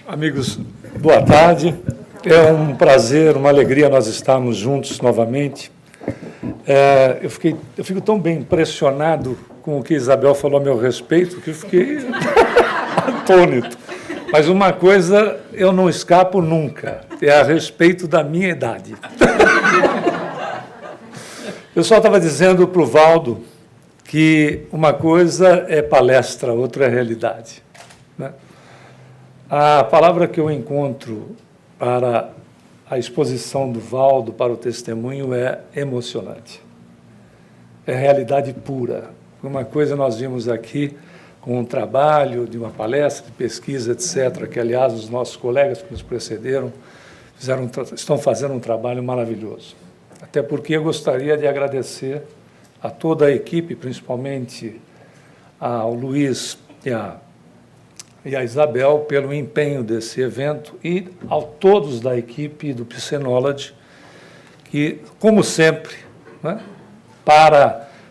Amigos, boa tarde. É um prazer, uma alegria nós estarmos juntos novamente. Eu fico tão bem impressionado com o que Isabel falou a meu respeito, que eu fiquei atônito. Mas uma coisa eu não escapo nunca, é a respeito da minha idade. Eu só estava dizendo para o Valdo que uma coisa é palestra, outra é realidade, né? A palavra que eu encontro para a exposição do Valdo, para o testemunho, é emocionante. É realidade pura. Uma coisa nós vimos aqui com um trabalho de uma palestra, de pesquisa, etc., que, aliás, os nossos colegas que nos precederam estão fazendo um trabalho maravilhoso. Até porque eu gostaria de agradecer a toda a equipe, principalmente ao Luiz e a Isabel, pelo empenho desse evento, e a todos da equipe do Psenology, que, como sempre, né,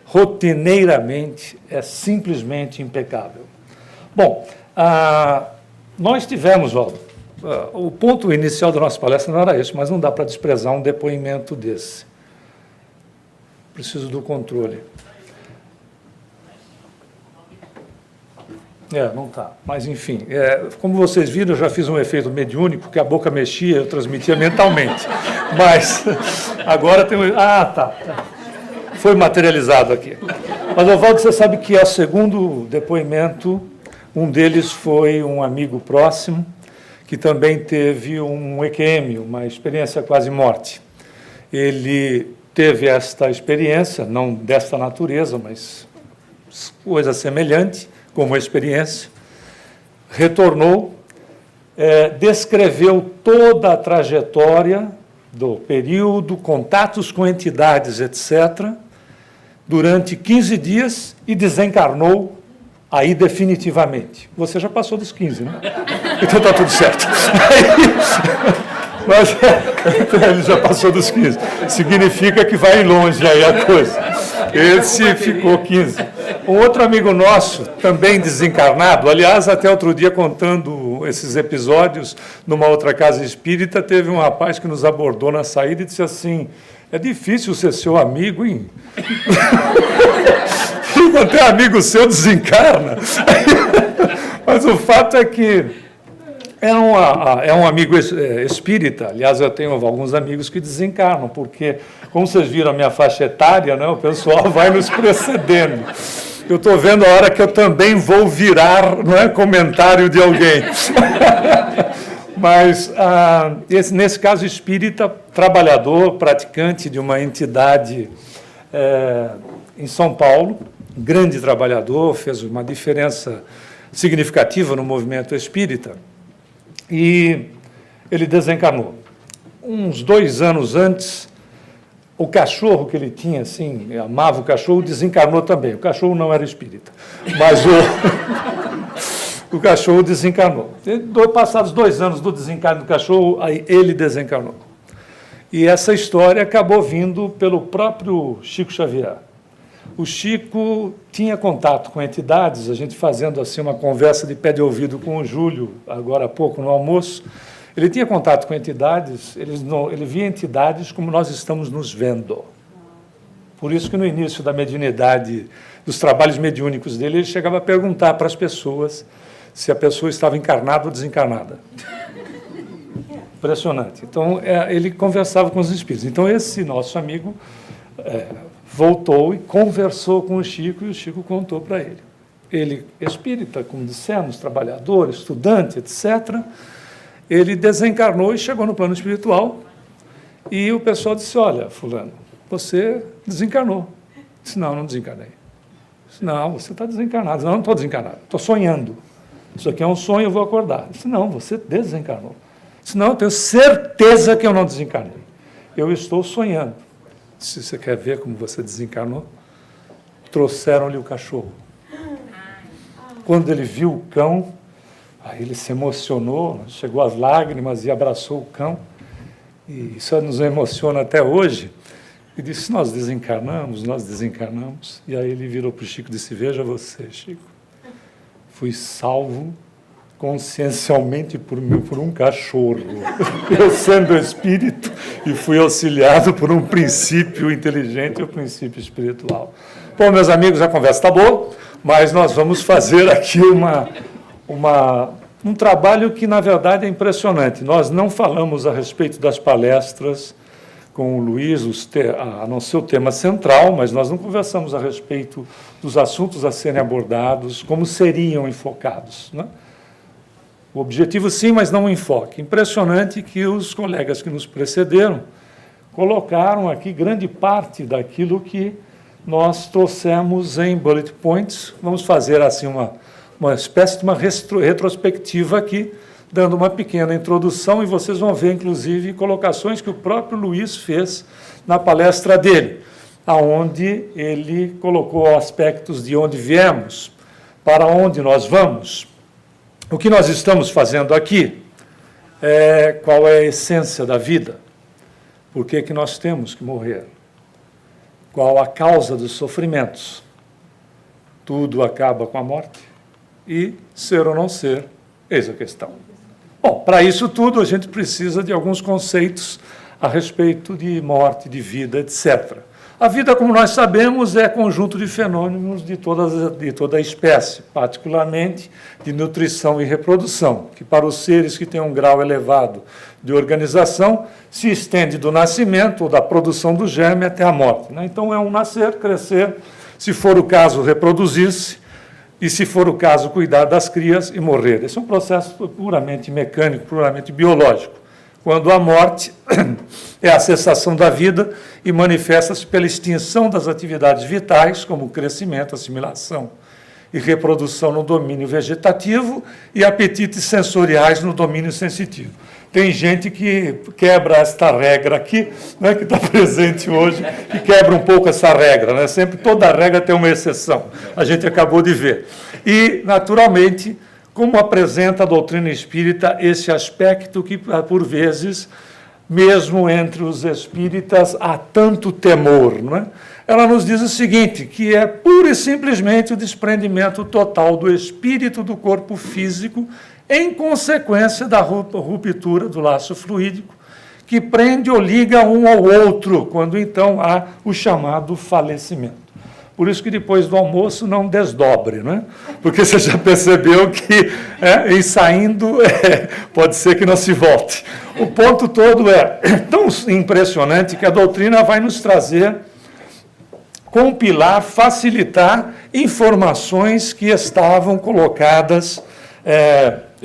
rotineiramente, é simplesmente impecável. Bom, nós tivemos, Valdo, o ponto inicial da nossa palestra não era esse, mas não dá para desprezar um depoimento desse. Preciso do controle. Não está. Mas, enfim, como vocês viram, eu já fiz um efeito mediúnico, que a boca mexia, eu transmitia mentalmente. Mas agora tem... tá. Foi materializado aqui. Mas, Oswaldo, você sabe que é o segundo depoimento, um deles foi um amigo próximo, que também teve um EQM, uma experiência quase morte. Ele teve esta experiência, não desta natureza, mas coisa semelhante, como experiência, retornou, descreveu toda a trajetória do período, contatos com entidades, etc., durante 15 dias e desencarnou aí definitivamente. Você já passou dos 15, né? Então está tudo certo. Mas ele já passou dos 15. Significa que vai longe aí a coisa. Esse ficou 15. Um outro amigo nosso, também desencarnado, aliás, até outro dia, contando esses episódios, numa outra casa espírita, teve um rapaz que nos abordou na saída e disse assim: é difícil ser seu amigo, hein? Quando é amigo seu, desencarna. Mas o fato é que é um amigo espírita. Aliás, eu tenho alguns amigos que desencarnam, porque, como vocês viram a minha faixa etária, né, o pessoal vai nos precedendo. Eu estou vendo a hora que eu também vou virar, não é, comentário de alguém. Mas, nesse caso espírita, trabalhador, praticante de uma entidade em São Paulo, grande trabalhador, fez uma diferença significativa no movimento espírita, e ele desencarnou. Uns 2 anos antes, o cachorro que ele tinha, assim, amava o cachorro, desencarnou também. O cachorro não era espírita, mas o cachorro desencarnou. Passados 2 anos do desencarno do cachorro, aí ele desencarnou. E essa história acabou vindo pelo próprio Chico Xavier. O Chico tinha contato com entidades, a gente fazendo assim uma conversa de pé de ouvido com o Júlio, agora há pouco no almoço. Ele tinha contato com entidades, ele via entidades como nós estamos nos vendo. Por isso que no início da mediunidade, dos trabalhos mediúnicos dele, ele chegava a perguntar para as pessoas se a pessoa estava encarnada ou desencarnada. Impressionante. Então, ele conversava com os espíritos. Então, esse nosso amigo voltou e conversou com o Chico, e o Chico contou para ele. Ele, espírita, como dissemos, trabalhador, estudante, etc., ele desencarnou e chegou no plano espiritual, e o pessoal disse: olha, fulano, você desencarnou. Eu disse: não desencarnei. Eu disse: não, você está desencarnado. Eu disse: não estou desencarnado, estou sonhando. Isso aqui é um sonho, eu vou acordar. Eu disse: não, você desencarnou. Eu disse: não, eu tenho certeza que eu não desencarnei. Eu estou sonhando. Se você quer ver como você desencarnou, trouxeram-lhe o cachorro. Quando ele viu o cão, aí ele se emocionou, chegou às lágrimas e abraçou o cão. E isso nos emociona até hoje. E disse: nós desencarnamos. E aí ele virou para o Chico e disse: veja você, Chico, fui salvo consciencialmente por um cachorro. Eu sendo espírito e fui auxiliado por um princípio inteligente, o princípio espiritual. Bom, meus amigos, a conversa está boa, mas nós vamos fazer aqui um trabalho que, na verdade, é impressionante. Nós não falamos a respeito das palestras com o Luiz, a não ser o tema central, mas nós não conversamos a respeito dos assuntos a serem abordados, como seriam enfocados, né? O objetivo, sim, mas não o enfoque. Impressionante que os colegas que nos precederam colocaram aqui grande parte daquilo que nós trouxemos em bullet points. Vamos fazer assim uma espécie de uma retrospectiva aqui, dando uma pequena introdução, e vocês vão ver, inclusive, colocações que o próprio Luiz fez na palestra dele, aonde ele colocou aspectos de onde viemos, para onde nós vamos. O que nós estamos fazendo aqui qual é a essência da vida? Por que que nós temos que morrer? Qual a causa dos sofrimentos? Tudo acaba com a morte? E ser ou não ser, eis a questão. Bom, para isso tudo a gente precisa de alguns conceitos a respeito de morte, de vida, etc. A vida, como nós sabemos, é conjunto de fenômenos de toda a espécie, particularmente de nutrição e reprodução, que para os seres que têm um grau elevado de organização se estende do nascimento ou da produção do germe até a morte, né? Então é um nascer, crescer, se for o caso, reproduzir-se, e, se for o caso, cuidar das crias e morrer. Esse é um processo puramente mecânico, puramente biológico. Quando a morte é a cessação da vida e manifesta-se pela extinção das atividades vitais, como crescimento, assimilação e reprodução no domínio vegetativo e apetites sensoriais no domínio sensitivo. Tem gente que quebra esta regra aqui, né, que está presente hoje, e quebra um pouco essa regra, né? Sempre toda regra tem uma exceção, a gente acabou de ver. E, naturalmente, como apresenta a doutrina espírita esse aspecto que, por vezes, mesmo entre os espíritas, há tanto temor, não é? Ela nos diz o seguinte, que é pura e simplesmente o desprendimento total do espírito do corpo físico em consequência da ruptura do laço fluídico, que prende ou liga um ao outro, quando então há o chamado falecimento. Por isso que depois do almoço não desdobre, não é? Porque você já percebeu que, em saindo, pode ser que não se volte. O ponto todo é tão impressionante que a doutrina vai nos trazer, compilar, facilitar informações que estavam colocadas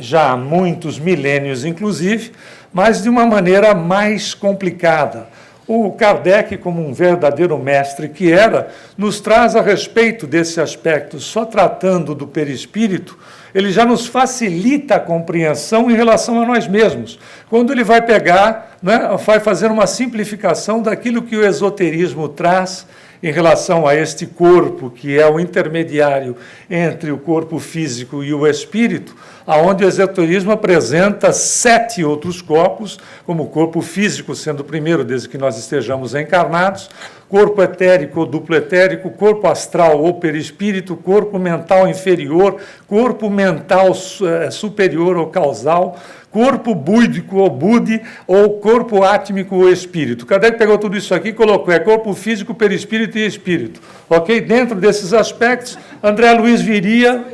já há muitos milênios, inclusive, mas de uma maneira mais complicada. O Kardec, como um verdadeiro mestre que era, nos traz a respeito desse aspecto, só tratando do perispírito, ele já nos facilita a compreensão em relação a nós mesmos. Quando ele vai pegar, né, vai fazer uma simplificação daquilo que o esoterismo traz em relação a este corpo, que é o intermediário entre o corpo físico e o espírito, aonde o esoterismo apresenta 7 outros corpos, como o corpo físico sendo o primeiro, desde que nós estejamos encarnados, corpo etérico ou duplo etérico, corpo astral ou perispírito, corpo mental inferior, corpo mental superior ou causal, corpo búdico ou bude, ou corpo átmico ou espírito. Kardec pegou tudo isso aqui e colocou, corpo físico, perispírito e espírito. Ok? Dentro desses aspectos, André Luiz viria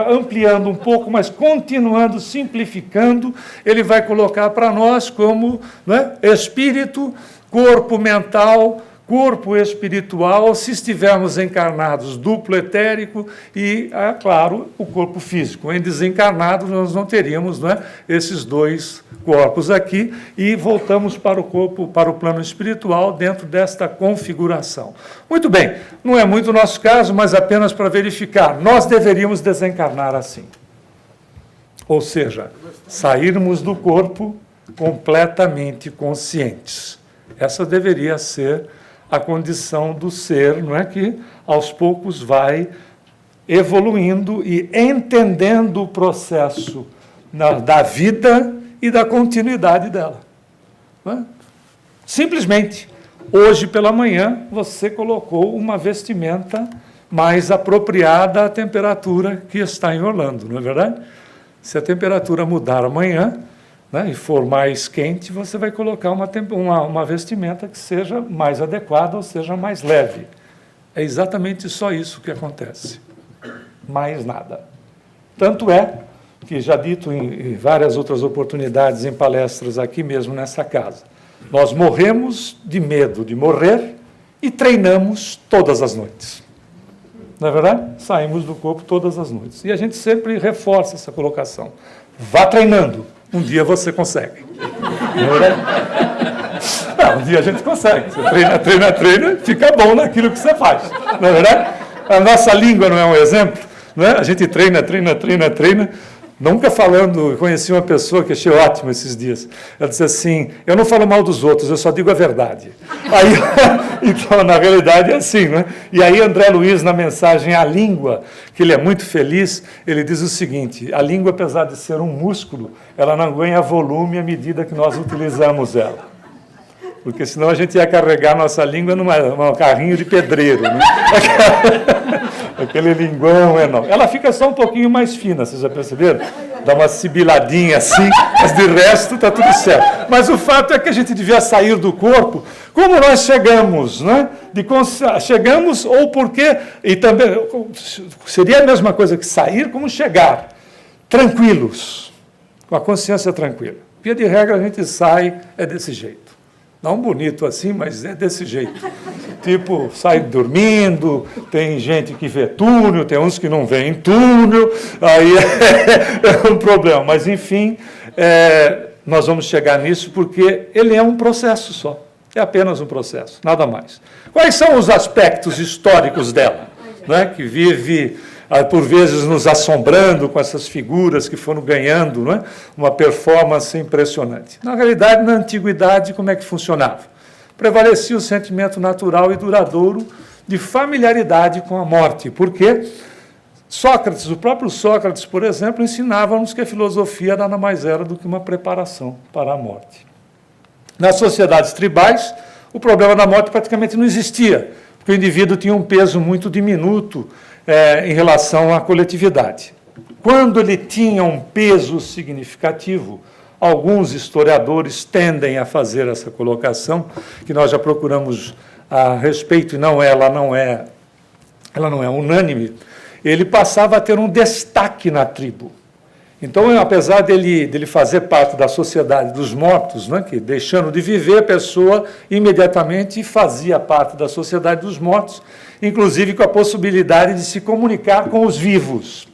ampliando um pouco, mas continuando, simplificando, ele vai colocar para nós como, né, espírito, corpo mental, corpo espiritual, se estivermos encarnados, duplo etérico e, claro, o corpo físico. Em desencarnados, nós não teríamos, não é, esses 2 corpos aqui, e voltamos para o corpo, para o plano espiritual, dentro desta configuração. Muito bem, não é muito o nosso caso, mas apenas para verificar, nós deveríamos desencarnar assim. Ou seja, sairmos do corpo completamente conscientes. Essa deveria ser a condição do ser, não é, que aos poucos vai evoluindo e entendendo o processo da vida e da continuidade dela. Não é? Simplesmente, hoje pela manhã, você colocou uma vestimenta mais apropriada à temperatura que está em Orlando, não é verdade? Se a temperatura mudar amanhã, né, e for mais quente, você vai colocar uma vestimenta que seja mais adequada ou seja mais leve. É exatamente só isso que acontece. Mais nada. Tanto é que, já dito em várias outras oportunidades, em palestras aqui mesmo nessa casa, nós morremos de medo de morrer e treinamos todas as noites. Não é verdade? Saímos do corpo todas as noites. E a gente sempre reforça essa colocação. Vá treinando. Um dia você consegue. Não é verdade? Um dia a gente consegue. Você treina, fica bom naquilo que você faz. Não é verdade? A nossa língua não é um exemplo? Não é? A gente treina. Nunca falando, eu conheci uma pessoa que achei ótima esses dias. Ela disse assim, eu não falo mal dos outros, eu só digo a verdade. Aí, então, na realidade, é assim, né? E aí, André Luiz, na mensagem A Língua, que ele é muito feliz, ele diz o seguinte, a língua, apesar de ser um músculo, ela não ganha volume à medida que nós utilizamos ela. Porque senão a gente ia carregar nossa língua num carrinho de pedreiro, né? Aquele linguão enorme. Ela fica só um pouquinho mais fina, vocês já perceberam? Dá uma sibiladinha assim, mas de resto está tudo certo. Mas o fato é que a gente devia sair do corpo como nós chegamos, né? Chegamos ou porque... E também seria a mesma coisa que sair, como chegar. Tranquilos, com a consciência tranquila. Via de regra, a gente sai, é desse jeito. Não bonito assim, mas é desse jeito. Tipo, sai dormindo, tem gente que vê túnel, tem uns que não veem túnel, aí é um problema. Mas, enfim, nós vamos chegar nisso porque ele é um processo só. É apenas um processo, nada mais. Quais são os aspectos históricos dela, né, que vive, por vezes, nos assombrando com essas figuras que foram ganhando, não é, uma performance impressionante? Na realidade, na antiguidade, como é que funcionava? Prevalecia o sentimento natural e duradouro de familiaridade com a morte. Porque Sócrates, o próprio Sócrates, por exemplo, ensinava-nos que a filosofia nada mais era do que uma preparação para a morte. Nas sociedades tribais, o problema da morte praticamente não existia, porque o indivíduo tinha um peso muito diminuto em relação à coletividade. Quando ele tinha um peso significativo, alguns historiadores tendem a fazer essa colocação, que nós já procuramos a respeito, e ela não é unânime, ele passava a ter um destaque na tribo. Então, apesar dele fazer parte da sociedade dos mortos, né, que deixando de viver, a pessoa imediatamente fazia parte da sociedade dos mortos, inclusive com a possibilidade de se comunicar com os vivos.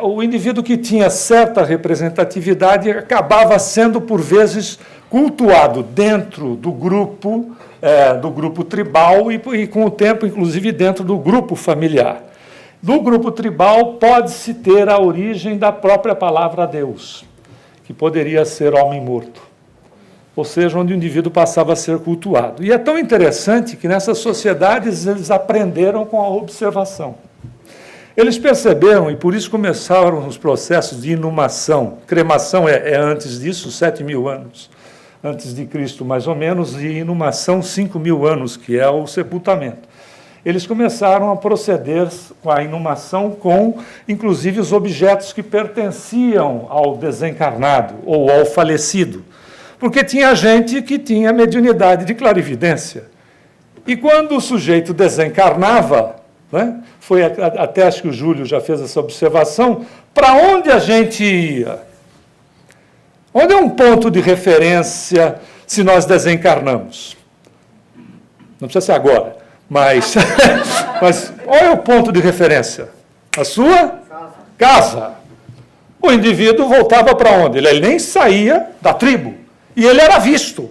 O indivíduo que tinha certa representatividade acabava sendo, por vezes, cultuado dentro do grupo tribal e, com o tempo, inclusive, dentro do grupo familiar. Do grupo tribal pode-se ter a origem da própria palavra Deus, que poderia ser homem morto, ou seja, onde o indivíduo passava a ser cultuado. E é tão interessante que nessas sociedades eles aprenderam com a observação. Eles perceberam, e por isso começaram os processos de inumação. Cremação é antes disso, 7.000 anos antes de Cristo, mais ou menos, e inumação 5.000 anos, que é o sepultamento. Eles começaram a proceder com a inumação com, inclusive, os objetos que pertenciam ao desencarnado ou ao falecido. Porque tinha gente que tinha mediunidade de clarividência. E quando o sujeito desencarnava, né, até acho que o Júlio já fez essa observação, para onde a gente ia? Onde é um ponto de referência se nós desencarnamos? Não precisa ser agora. Mas qual é o ponto de referência? A sua casa. O indivíduo voltava para onde? Ele nem saía da tribo. E ele era visto.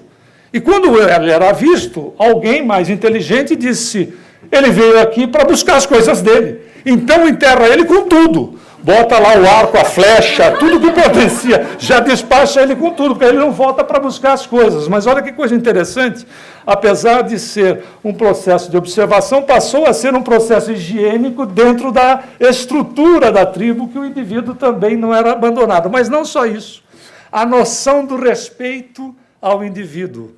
E quando ele era visto, alguém mais inteligente disse, ele veio aqui para buscar as coisas dele. Então enterra ele com tudo. Bota lá o arco, a flecha, tudo que pertencia. Já despacha ele com tudo, porque ele não volta para buscar as coisas. Mas olha que coisa interessante. Apesar de ser um processo de observação, passou a ser um processo higiênico dentro da estrutura da tribo, que o indivíduo também não era abandonado. Mas não só isso. A noção do respeito ao indivíduo.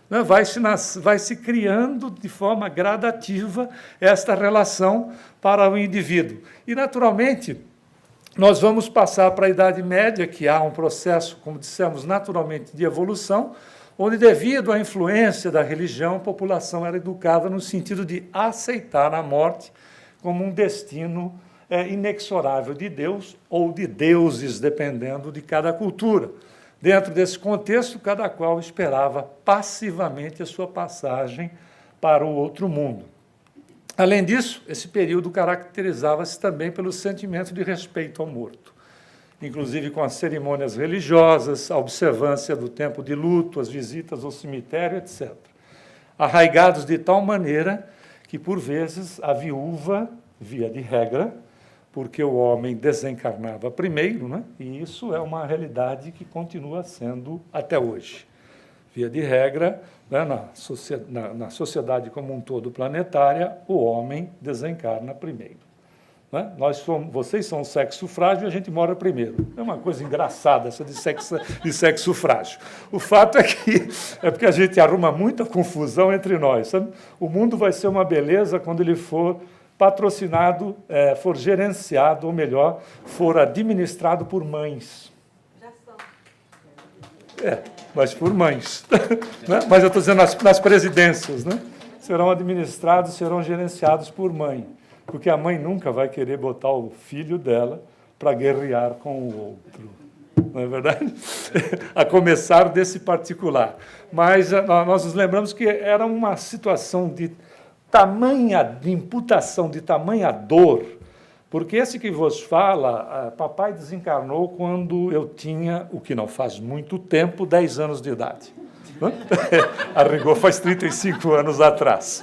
Né? Vai se criando de forma gradativa esta relação para o indivíduo. E, naturalmente, nós vamos passar para a Idade Média, que há um processo, como dissemos, naturalmente de evolução, onde, devido à influência da religião, a população era educada no sentido de aceitar a morte como um destino inexorável de Deus ou de deuses, dependendo de cada cultura. Dentro desse contexto, cada qual esperava passivamente a sua passagem para o outro mundo. Além disso, esse período caracterizava-se também pelo sentimento de respeito ao morto, inclusive com as cerimônias religiosas, a observância do tempo de luto, as visitas ao cemitério, etc. Arraigados de tal maneira que, por vezes, a viúva, via de regra, porque o homem desencarnava primeiro, né? E isso é uma realidade que continua sendo até hoje. Via de regra, né, na sociedade como um todo planetária, o homem desencarna primeiro. Né? Vocês são o sexo frágil e a gente mora primeiro. É uma coisa engraçada essa de sexo frágil. O fato é que é porque a gente arruma muita confusão entre nós. Sabe? O mundo vai ser uma beleza quando ele for patrocinado, for gerenciado, ou melhor, for administrado por mães. Já são. Mas por mães. Né? Mas eu estou dizendo nas presidências, né? Serão administrados, serão gerenciados por mãe, porque a mãe nunca vai querer botar o filho dela para guerrear com o outro. Não é verdade? A começar desse particular. Mas nós nos lembramos que era uma situação de imputação, de tamanha dor, porque esse que vos fala, papai desencarnou quando eu tinha, o que não faz muito tempo, 10 anos de idade. A rigor faz 35 anos atrás.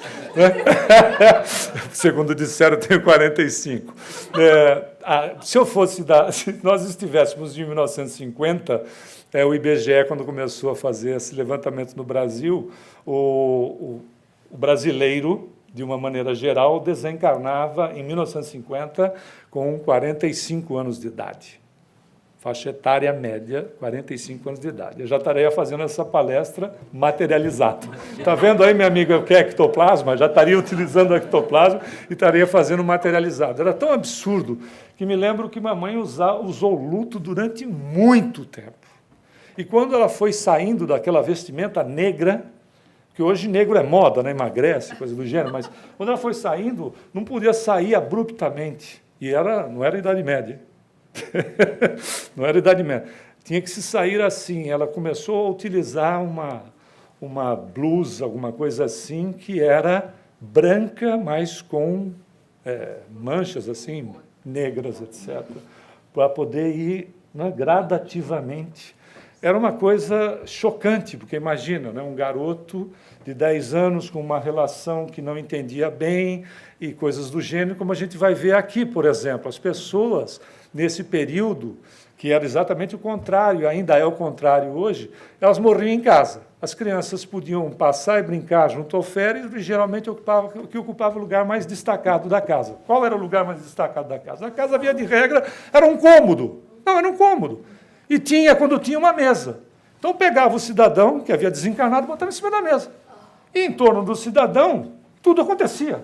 Segundo disseram, eu tenho 45. Se nós estivéssemos em 1950, o IBGE, quando começou a fazer esse levantamento no Brasil, o brasileiro, de uma maneira geral, desencarnava em 1950 com 45 anos de idade. Faixa etária média, 45 anos de idade. Eu já estaria fazendo essa palestra materializada. Está vendo aí, minha amiga, o que é ectoplasma? Já estaria utilizando o ectoplasma e estaria fazendo materializado. Era tão absurdo que me lembro que mamãe usou luto durante muito tempo. E quando ela foi saindo daquela vestimenta negra, que hoje negro é moda, né? Emagrece, coisa do gênero, mas quando ela foi saindo, não podia sair abruptamente. E não era Idade Média. Não era Idade Média. Tinha que se sair assim. Ela começou a utilizar uma blusa, alguma coisa assim, que era branca, mas com manchas assim, negras, etc., para poder ir, né, gradativamente. Era uma coisa chocante, porque imagina, né, um garoto de 10 anos com uma relação que não entendia bem e coisas do gênero, como a gente vai ver aqui, por exemplo. As pessoas, nesse período, que era exatamente o contrário, ainda é o contrário hoje, elas morriam em casa. As crianças podiam passar e brincar junto ao féretro e geralmente ocupava o lugar mais destacado da casa. Qual era o lugar mais destacado da casa? A casa, via de regra, era um cômodo. Não, era um cômodo. E quando tinha uma mesa. Então pegava o cidadão, que havia desencarnado, e botava em cima da mesa. E em torno do cidadão, tudo acontecia.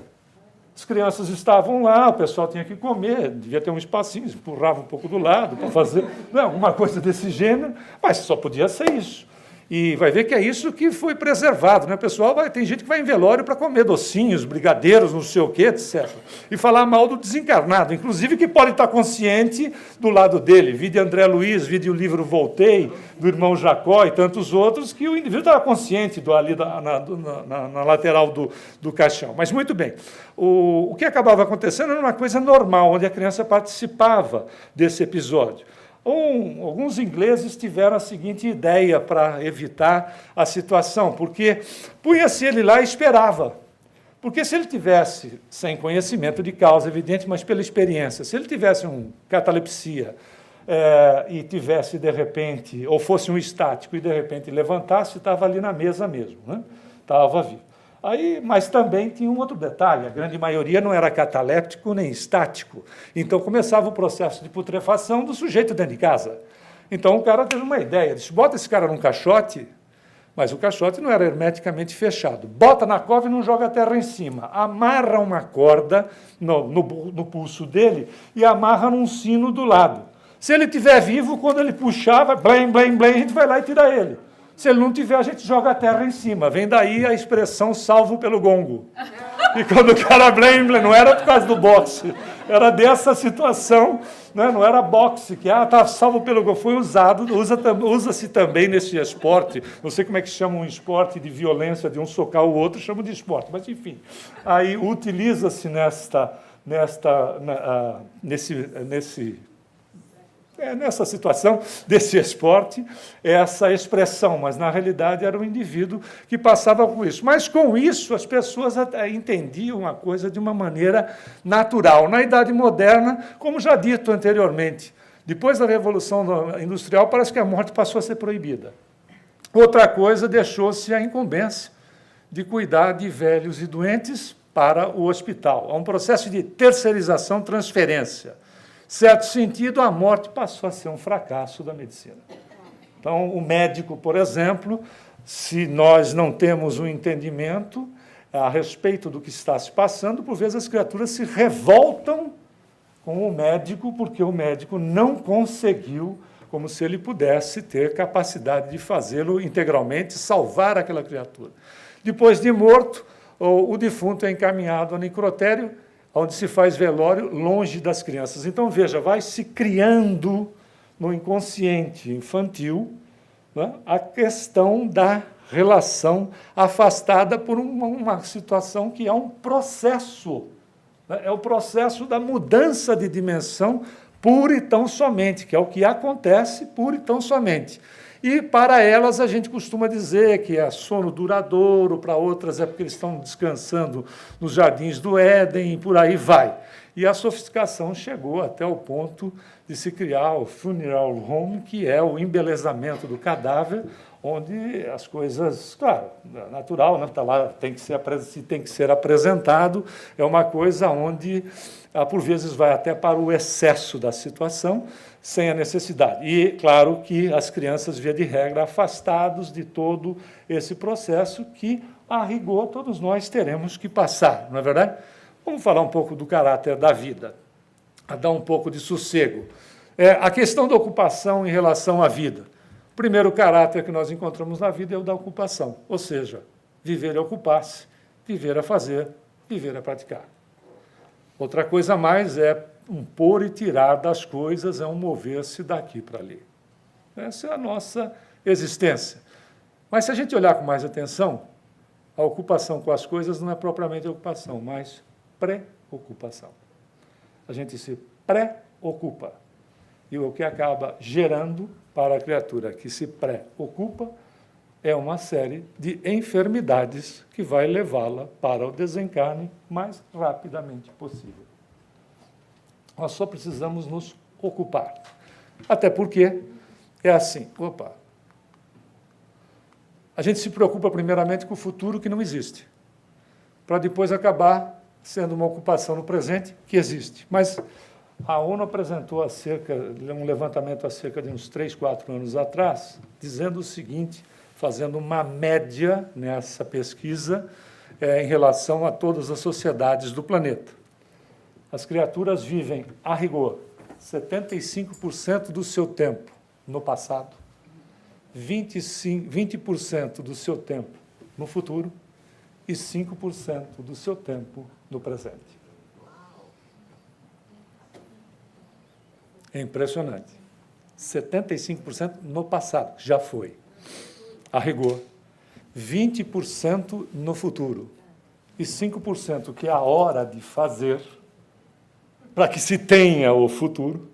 As crianças estavam lá, o pessoal tinha que comer, devia ter um espacinho, empurrava um pouco do lado para fazer alguma coisa desse gênero, mas só podia ser isso. E vai ver que é isso que foi preservado, né? O pessoal tem gente que vai em velório para comer docinhos, brigadeiros, não sei o quê, etc. E falar mal do desencarnado, inclusive que pode estar consciente do lado dele. Vi de André Luiz, vi de o livro Voltei, do irmão Jacó e tantos outros, que o indivíduo estava consciente ali na lateral do caixão. Mas, muito bem, o que acabava acontecendo era uma coisa normal, onde a criança participava desse episódio. Alguns ingleses tiveram a seguinte ideia para evitar a situação, porque punha-se ele lá e esperava. Porque se ele tivesse, sem conhecimento de causa, evidente, mas pela experiência, se ele tivesse catalepsia e tivesse, de repente, ou fosse um estático e, de repente, levantasse, estava ali na mesa mesmo, né? Estava vivo. Mas também tinha um outro detalhe, a grande maioria não era cataléptico nem estático. Então começava o processo de putrefação do sujeito dentro de casa. Então o cara teve uma ideia, disse, bota esse cara num caixote, Mas o caixote não era hermeticamente fechado. Bota na cova e não joga a terra em cima. Amarra uma corda no pulso dele e amarra num sino do lado. Se ele estiver vivo, quando ele puxar, vai blém, blém, blém, a gente vai lá e tira ele. Se ele não tiver, a gente joga a terra em cima. Vem daí a expressão salvo pelo gongo. E quando o cara blém, blém, não era por causa do boxe, era dessa situação, né? Não era boxe, que tá salvo pelo gongo. Foi usado, usa-se também nesse esporte, não sei como é que chama um esporte de violência, de um socar o outro, chamam de esporte, mas enfim. Aí utiliza-se nessa situação desse esporte, essa expressão, mas na realidade era um indivíduo que passava por isso. Mas com isso as pessoas entendiam a coisa de uma maneira natural. Na Idade Moderna, como já dito anteriormente, depois da Revolução Industrial, parece que a morte passou a ser proibida. Outra coisa, deixou-se a incumbência de cuidar de velhos e doentes para o hospital. Há um processo de terceirização, transferência. Certo sentido, a morte passou a ser um fracasso da medicina. Então, o médico, por exemplo, se nós não temos um entendimento a respeito do que está se passando, por vezes as criaturas se revoltam com o médico, porque o médico não conseguiu, como se ele pudesse ter capacidade de fazê-lo integralmente, salvar aquela criatura. Depois de morto, o defunto é encaminhado ao necrotério, onde se faz velório longe das crianças. Então, veja, vai se criando no inconsciente infantil, né, a questão da relação afastada por uma situação que é um processo. Né, é o processo da mudança de dimensão pura e tão somente, que é o que acontece pura e tão somente. E, para elas, a gente costuma dizer que é sono duradouro, para outras é porque eles estão descansando nos jardins do Éden, e por aí vai. E a sofisticação chegou até o ponto de se criar o funeral home, que é o embelezamento do cadáver, onde as coisas, claro, natural, né? Tá lá, tem que ser apresentado, é uma coisa onde, por vezes, vai até para o excesso da situação, sem a necessidade. E, claro, que as crianças, via de regra, afastados de todo esse processo que, a rigor, todos nós teremos que passar, não é verdade? Vamos falar um pouco do caráter da vida, a dar um pouco de sossego. A questão da ocupação em relação à vida. O primeiro caráter que nós encontramos na vida é o da ocupação, ou seja, viver é ocupar-se, viver é fazer, viver é praticar. Outra coisa mais é um pôr e tirar das coisas, é um mover-se daqui para ali. Essa é a nossa existência. Mas, se a gente olhar com mais atenção, a ocupação com as coisas não é propriamente ocupação, mas preocupação. A gente se preocupa. E o que acaba gerando para a criatura que se preocupa é uma série de enfermidades que vai levá-la para o desencarne mais rapidamente possível. Nós só precisamos nos ocupar. Até porque é assim, a gente se preocupa primeiramente com o futuro que não existe, para depois acabar sendo uma ocupação no presente que existe. Mas a ONU apresentou um levantamento há cerca de uns 3, 4 anos atrás, dizendo o seguinte, fazendo uma média nessa pesquisa em relação a todas as sociedades do planeta. As criaturas vivem, a rigor, 75% do seu tempo no passado, 20% do seu tempo no futuro e 5% do seu tempo no presente. É impressionante. 75% no passado, já foi, a rigor. 20% no futuro e 5%, que é a hora de fazer, para que se tenha o futuro,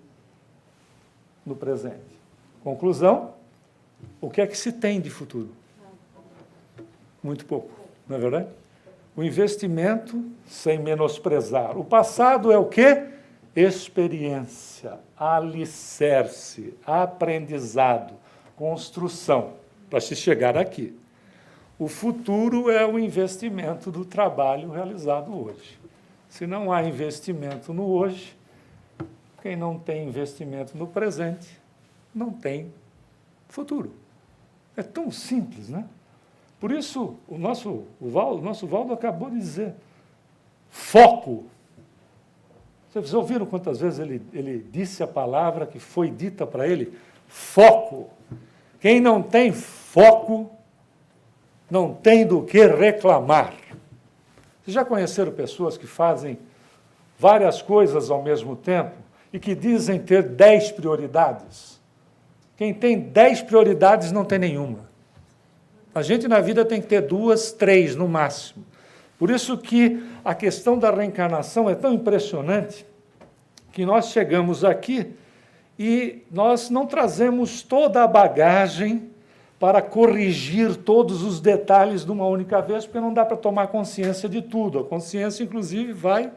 no presente. Conclusão, o que é que se tem de futuro? Muito pouco, não é verdade? O investimento, sem menosprezar. O passado é o quê? Experiência, alicerce, aprendizado, construção, para se chegar aqui. O futuro é o investimento do trabalho realizado hoje. Se não há investimento no hoje, quem não tem investimento no presente, não tem futuro. É tão simples, né? Por isso, o nosso Valdo acabou de dizer, foco. Vocês ouviram quantas vezes ele disse a palavra que foi dita para ele? Foco. Quem não tem foco, não tem do que reclamar. Vocês já conheceram pessoas que fazem várias coisas ao mesmo tempo e que dizem ter 10 prioridades? Quem tem 10 prioridades não tem nenhuma. A gente na vida tem que ter 2, 3 no máximo. Por isso que a questão da reencarnação é tão impressionante que nós chegamos aqui e nós não trazemos toda a bagagem para corrigir todos os detalhes de uma única vez, porque não dá para tomar consciência de tudo. A consciência, inclusive, vai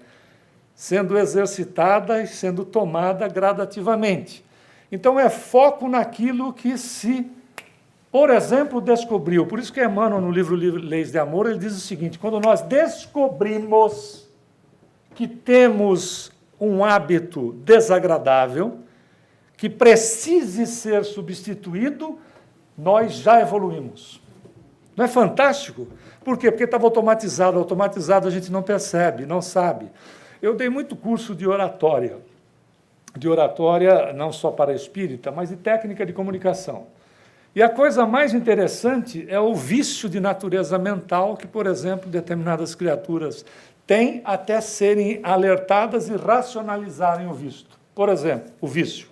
sendo exercitada e sendo tomada gradativamente. Então, é foco naquilo que se, por exemplo, descobriu. Por isso que Emmanuel, no livro Leis de Amor, ele diz o seguinte, quando nós descobrimos que temos um hábito desagradável, que precise ser substituído, nós já evoluímos. Não é fantástico? Por quê? Porque estava automatizado. Automatizado a gente não percebe, não sabe. Eu dei muito curso de oratória não só para espírita, mas de técnica de comunicação. E a coisa mais interessante é o vício de natureza mental que, por exemplo, determinadas criaturas têm até serem alertadas e racionalizarem o vício. Por exemplo, o vício.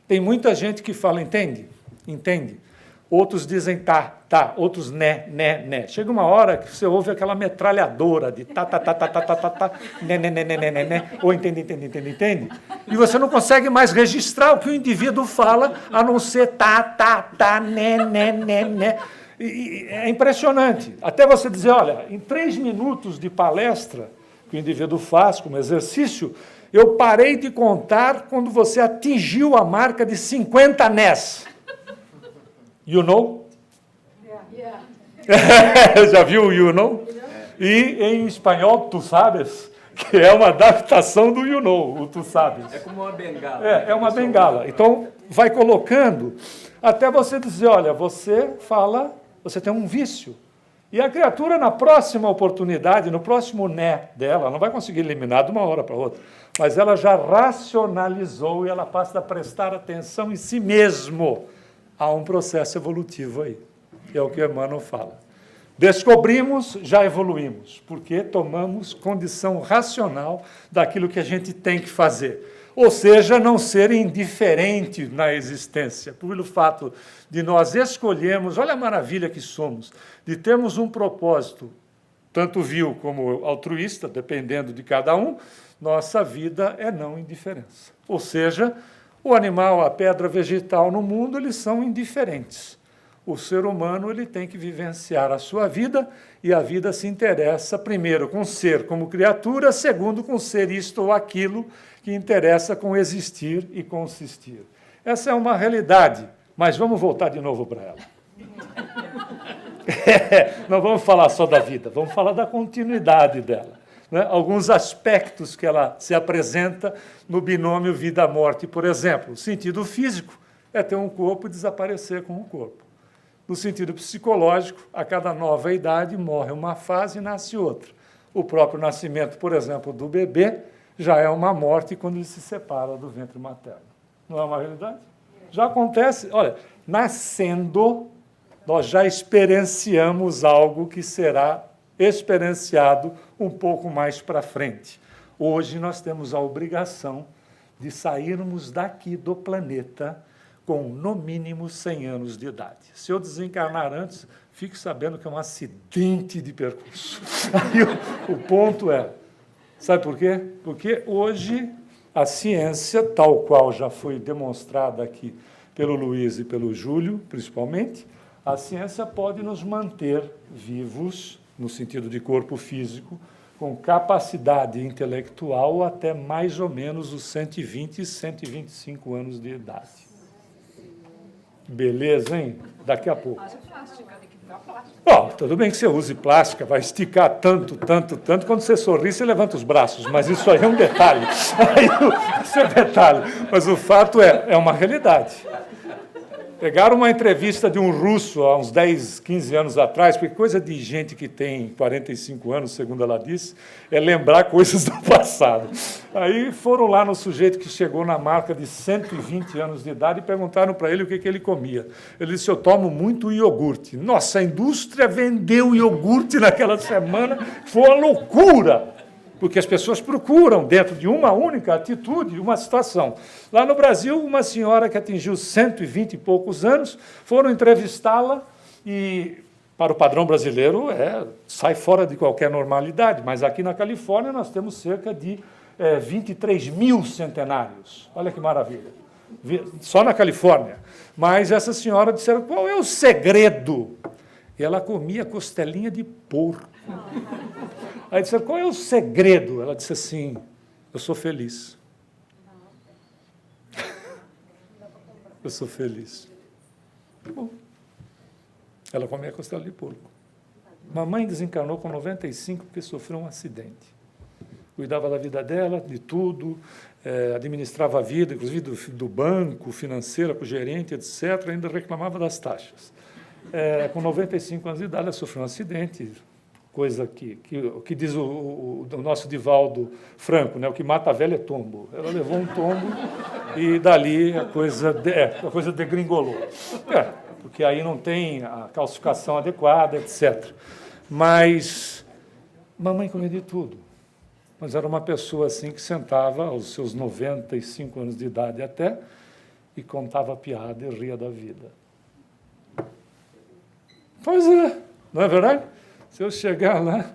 Tem muita gente que fala, entende? Entende. Outros dizem tá, outros né. Chega uma hora que você ouve aquela metralhadora de tá, né, ou entende. E você não consegue mais registrar o que o indivíduo fala, a não ser tá, né. E é impressionante. Até você dizer, olha, em 3 minutos de palestra que o indivíduo faz como exercício, eu parei de contar quando você atingiu a marca de 50 nés. You know? Yeah. Já viu o you know? E em espanhol, tu sabes, que é uma adaptação do you know, o tu sabes. É como uma bengala. É uma bengala. Então, vai colocando até você dizer, olha, você fala, você tem um vício. E a criatura, na próxima oportunidade, no próximo né dela, não vai conseguir eliminar de uma hora para outra, mas ela já racionalizou e ela passa a prestar atenção em si mesmo. Há um processo evolutivo aí, que é o que Emmanuel fala. Descobrimos, já evoluímos, porque tomamos condição racional daquilo que a gente tem que fazer. Ou seja, não ser indiferente na existência, pelo fato de nós escolhermos, olha a maravilha que somos, de termos um propósito, tanto vil como altruísta, dependendo de cada um, nossa vida é não indiferença. Ou seja, o animal, a pedra vegetal no mundo, eles são indiferentes. O ser humano ele tem que vivenciar a sua vida, e a vida se interessa, primeiro, com ser como criatura, segundo, com ser isto ou aquilo, que interessa com existir e consistir. Essa é uma realidade, mas vamos voltar de novo para ela. Não vamos falar só da vida, vamos falar da continuidade dela. Né? Alguns aspectos que ela se apresenta no binômio vida-morte, por exemplo. O sentido físico é ter um corpo e desaparecer com o corpo. No sentido psicológico, a cada nova idade morre uma fase e nasce outra. O próprio nascimento, por exemplo, do bebê, já é uma morte quando ele se separa do ventre materno. Não é uma realidade? Já acontece, olha, nascendo, nós já experienciamos algo que será experienciado um pouco mais para frente. Hoje nós temos a obrigação de sairmos daqui do planeta com, no mínimo, 100 anos de idade. Se eu desencarnar antes, fique sabendo que é um acidente de percurso. Aí o ponto é, sabe por quê? Porque hoje a ciência, tal qual já foi demonstrada aqui pelo Luiz e pelo Júlio, principalmente, a ciência pode nos manter vivos, no sentido de corpo físico, com capacidade intelectual até mais ou menos os 120 e 125 anos de idade. Beleza, hein? Daqui a pouco. Tudo bem que você use plástica, vai esticar tanto. Quando você sorri, você levanta os braços, mas isso aí é um detalhe. Isso é detalhe. Mas o fato é uma realidade. Pegaram uma entrevista de um russo há uns 10, 15 anos atrás, porque coisa de gente que tem 45 anos, segundo ela disse, é lembrar coisas do passado. Aí foram lá no sujeito que chegou na marca de 120 anos de idade e perguntaram para ele o que ele comia. Ele disse, eu tomo muito iogurte. Nossa, a indústria vendeu iogurte naquela semana, foi uma loucura! Porque as pessoas procuram, dentro de uma única atitude, uma situação. Lá no Brasil, uma senhora que atingiu 120 e poucos anos, foram entrevistá-la e, para o padrão brasileiro, sai fora de qualquer normalidade. Mas aqui na Califórnia nós temos cerca de 23 mil centenários. Olha que maravilha. Só na Califórnia. Mas essa senhora disseram, qual é o segredo? E ela comia costelinha de porco. Aí disseram, qual é o segredo? Ela disse assim, eu sou feliz. Eu sou feliz. Bom, ela comia costela de porco. Mamãe desencarnou com 95 porque sofreu um acidente. Cuidava da vida dela, de tudo, administrava a vida, inclusive do banco, financeira, com o gerente, etc., ainda reclamava das taxas. Com 95 anos de idade, ela sofreu um acidente, coisa que diz o nosso Divaldo Franco, né? O que mata a velha é tombo. Ela levou um tombo e dali a coisa degringolou. Porque aí não tem a calcificação adequada, etc. Mas mamãe comia de tudo. Mas era uma pessoa assim que sentava aos seus 95 anos de idade até e contava piada e ria da vida. Pois é, não é verdade? Se eu chegar lá...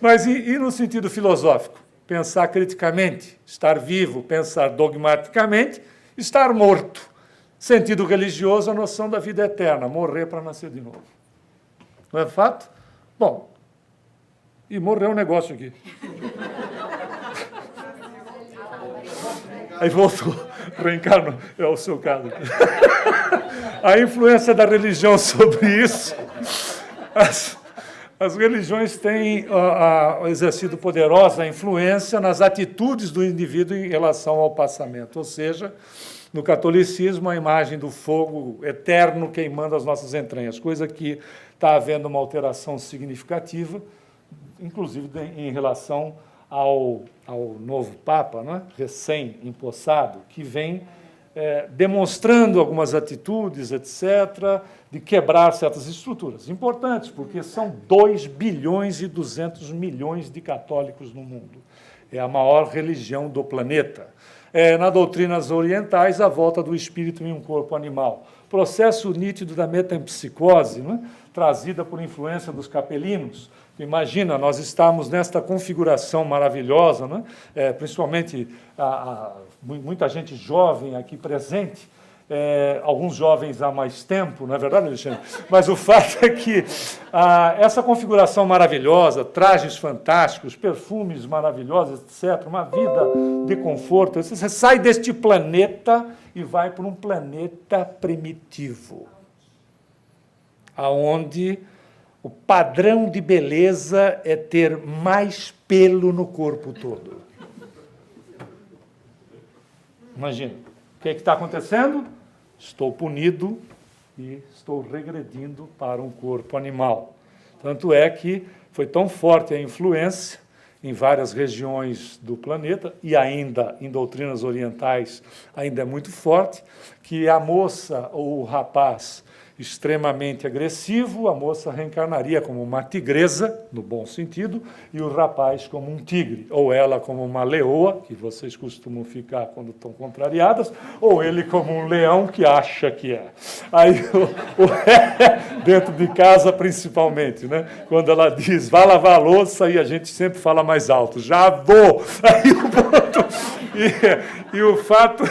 Mas e no sentido filosófico? Pensar criticamente, estar vivo, pensar dogmaticamente, estar morto. Sentido religioso, a noção da vida eterna, morrer para nascer de novo. Não é fato? Bom, e morreu um negócio aqui. Aí voltou, reencarnou, é o seu caso. A influência da religião sobre isso... As religiões têm exercido poderosa influência nas atitudes do indivíduo em relação ao passamento. Ou seja, no catolicismo, a imagem do fogo eterno queimando as nossas entranhas, coisa que está havendo uma alteração significativa, inclusive em relação ao novo Papa, né, recém-empossado, que vem demonstrando algumas atitudes, etc., de quebrar certas estruturas importantes, porque são 2 bilhões e 200 milhões de católicos no mundo. É a maior religião do planeta. Na doutrinas orientais, a volta do espírito em um corpo animal. Processo nítido da metempsicose, né, trazida por influência dos capelinos. Imagina, nós estamos nesta configuração maravilhosa, né? Principalmente muita gente jovem aqui presente, alguns jovens há mais tempo, não é verdade, Alexandre? Mas o fato é que essa configuração maravilhosa, trajes fantásticos, perfumes maravilhosos, etc., uma vida de conforto, você sai deste planeta e vai para um planeta primitivo, aonde o padrão de beleza é ter mais pelo no corpo todo. Imagina, o que está acontecendo? Estou punido e estou regredindo para um corpo animal. Tanto é que foi tão forte a influência em várias regiões do planeta, e ainda em doutrinas orientais ainda é muito forte, que a moça ou o rapaz extremamente agressivo, a moça reencarnaria como uma tigresa, no bom sentido, e o rapaz como um tigre, ou ela como uma leoa, que vocês costumam ficar quando estão contrariadas, ou ele como um leão que acha que é. Aí, dentro de casa, principalmente, né? Quando ela diz, vá lavar a louça, e a gente sempre fala mais alto, já vou! Aí o ponto... E o fato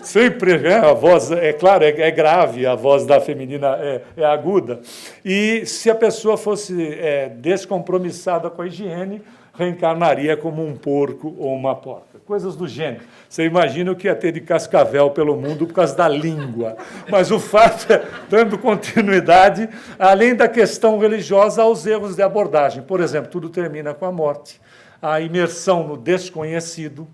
sempre, né, a voz, é claro, é grave, a voz da feminina é aguda. E se a pessoa fosse descompromissada com a higiene, reencarnaria como um porco ou uma porca. Coisas do gênero. Você imagina o que ia ter de cascavel pelo mundo por causa da língua. Mas o fato é, dando continuidade, além da questão religiosa, aos erros de abordagem. Por exemplo, tudo termina com a morte, a imersão no desconhecido,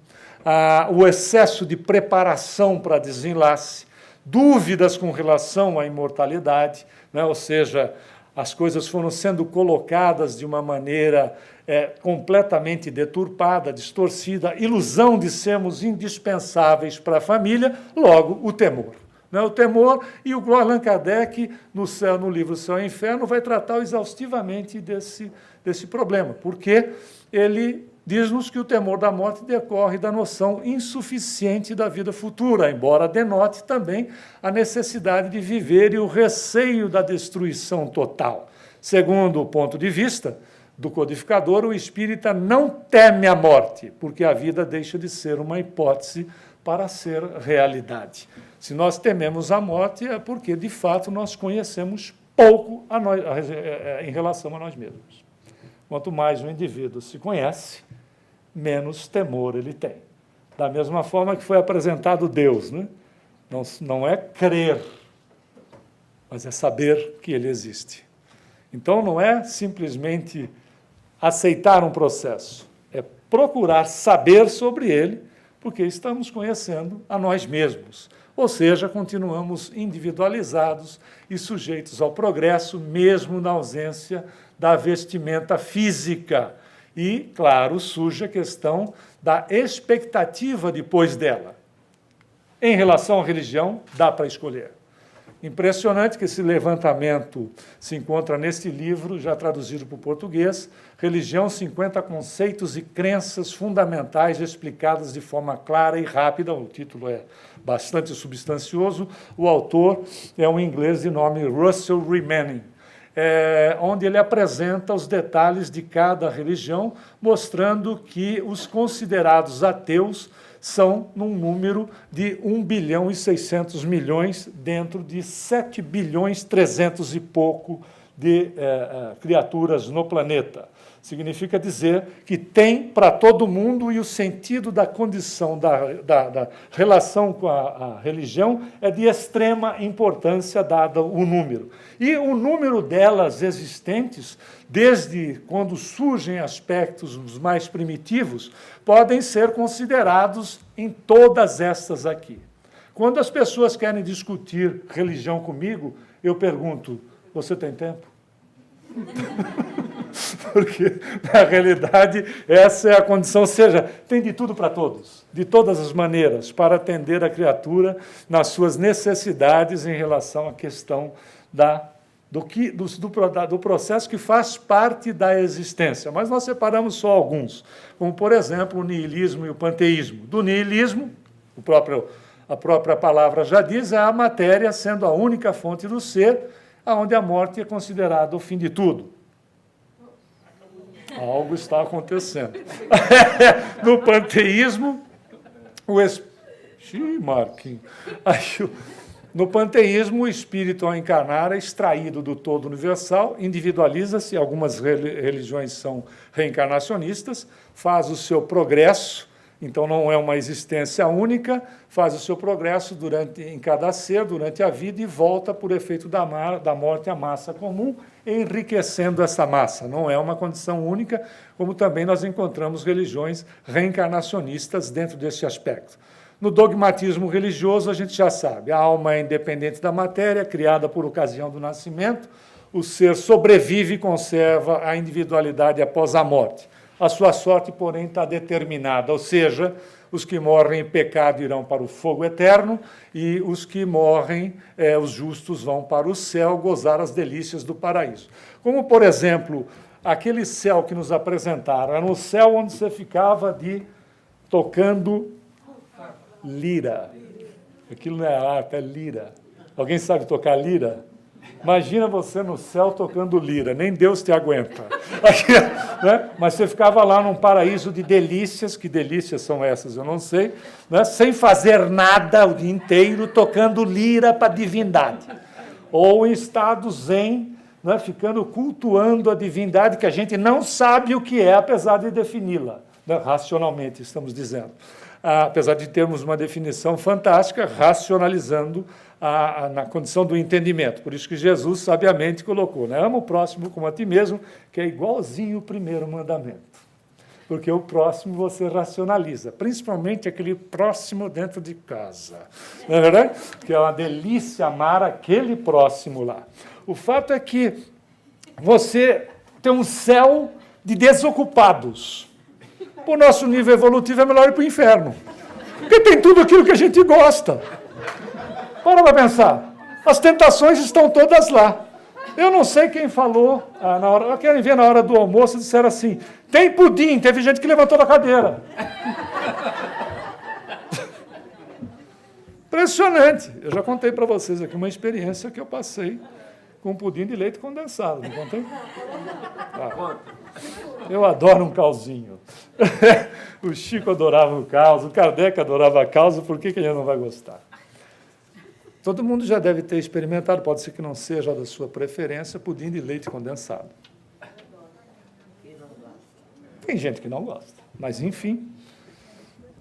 o excesso de preparação para desenlace, dúvidas com relação à imortalidade, né? Ou seja, as coisas foram sendo colocadas de uma maneira completamente deturpada, distorcida, ilusão de sermos indispensáveis para a família, logo o temor. Né? O temor, e o Allan Kardec, no livro Céu e Inferno, vai tratar exaustivamente desse problema, porque ele diz-nos que o temor da morte decorre da noção insuficiente da vida futura, embora denote também a necessidade de viver e o receio da destruição total. Segundo o ponto de vista do codificador, o espírita não teme a morte, porque a vida deixa de ser uma hipótese para ser realidade. Se nós tememos a morte, é porque, de fato, nós conhecemos pouco em relação a nós mesmos. Quanto mais o indivíduo se conhece, menos temor ele tem. Da mesma forma que foi apresentado Deus, né? Não é crer, mas é saber que ele existe. Então, não é simplesmente aceitar um processo, é procurar saber sobre ele, porque estamos conhecendo a nós mesmos. Ou seja, continuamos individualizados e sujeitos ao progresso, mesmo na ausência da vestimenta física. E, claro, surge a questão da expectativa depois dela. Em relação à religião, dá para escolher. Impressionante que esse levantamento se encontra neste livro, já traduzido para o português, Religião, 50 conceitos e crenças fundamentais explicadas de forma clara e rápida. O título é bastante substancioso. O autor é um inglês de nome Russell Manning, onde ele apresenta os detalhes de cada religião, mostrando que os considerados ateus são num número de 1 bilhão e 600 milhões dentro de 7 bilhões 300 e pouco de criaturas no planeta. Significa dizer que tem para todo mundo, e o sentido da condição da relação com a religião é de extrema importância, dado o número. E o número delas existentes, desde quando surgem aspectos os mais primitivos, podem ser considerados em todas estas aqui. Quando as pessoas querem discutir religião comigo, eu pergunto, você tem tempo? Porque, na realidade, essa é a condição, ou seja, tem de tudo para todos, de todas as maneiras, para atender a criatura nas suas necessidades em relação à questão do processo que faz parte da existência. Mas nós separamos só alguns, como, por exemplo, o niilismo e o panteísmo. Do niilismo, a própria palavra já diz, é a matéria sendo a única fonte do ser, onde a morte é considerada o fim de tudo. Algo está acontecendo. No panteísmo, no panteísmo, o espírito, ao encarnar, é extraído do todo universal, individualiza-se, algumas religiões são reencarnacionistas, faz o seu progresso, então não é uma existência única, faz o seu progresso em cada ser, durante a vida, e volta, por efeito da morte, à massa comum, enriquecendo essa massa. Não é uma condição única, como também nós encontramos religiões reencarnacionistas dentro desse aspecto. No dogmatismo religioso, a gente já sabe, a alma é independente da matéria, criada por ocasião do nascimento, o ser sobrevive e conserva a individualidade após a morte. A sua sorte, porém, está determinada, ou seja, os que morrem em pecado irão para o fogo eterno e os que morrem, os justos, vão para o céu gozar as delícias do paraíso. Como, por exemplo, aquele céu que nos apresentaram, era um céu onde você ficava tocando lira. Aquilo não é harpa, é lira. Alguém sabe tocar lira? Imagina você no céu tocando lira, nem Deus te aguenta. Aqui, né? Mas você ficava lá num paraíso de delícias, que delícias são essas, eu não sei, né? Sem fazer nada o dia inteiro, tocando lira para a divindade. Ou em estado zen, né? Ficando cultuando a divindade, que a gente não sabe o que é, apesar de defini-la, né? Racionalmente, estamos dizendo. Apesar de termos uma definição fantástica, racionalizando na condição do entendimento. Por isso que Jesus sabiamente colocou, né? Ama o próximo como a ti mesmo, que é igualzinho o primeiro mandamento. Porque o próximo você racionaliza, principalmente aquele próximo dentro de casa. Não é verdade? Que é uma delícia amar aquele próximo lá. O fato é que você tem um céu de desocupados. O nosso nível evolutivo é melhor ir para o inferno. Porque tem tudo aquilo que a gente gosta. Para pensar. As tentações estão todas lá. Eu não sei quem falou, eu quero ver na hora do almoço, disseram assim, tem pudim, teve gente que levantou da cadeira. Impressionante. Eu já contei para vocês aqui uma experiência que eu passei com pudim de leite condensado, não contei? Ah, eu adoro um calzinho. O Chico adorava o calzo, o Kardec adorava calzo, por que ele não vai gostar? Todo mundo já deve ter experimentado, pode ser que não seja da sua preferência, pudim de leite condensado. Tem gente que não gosta, mas, enfim.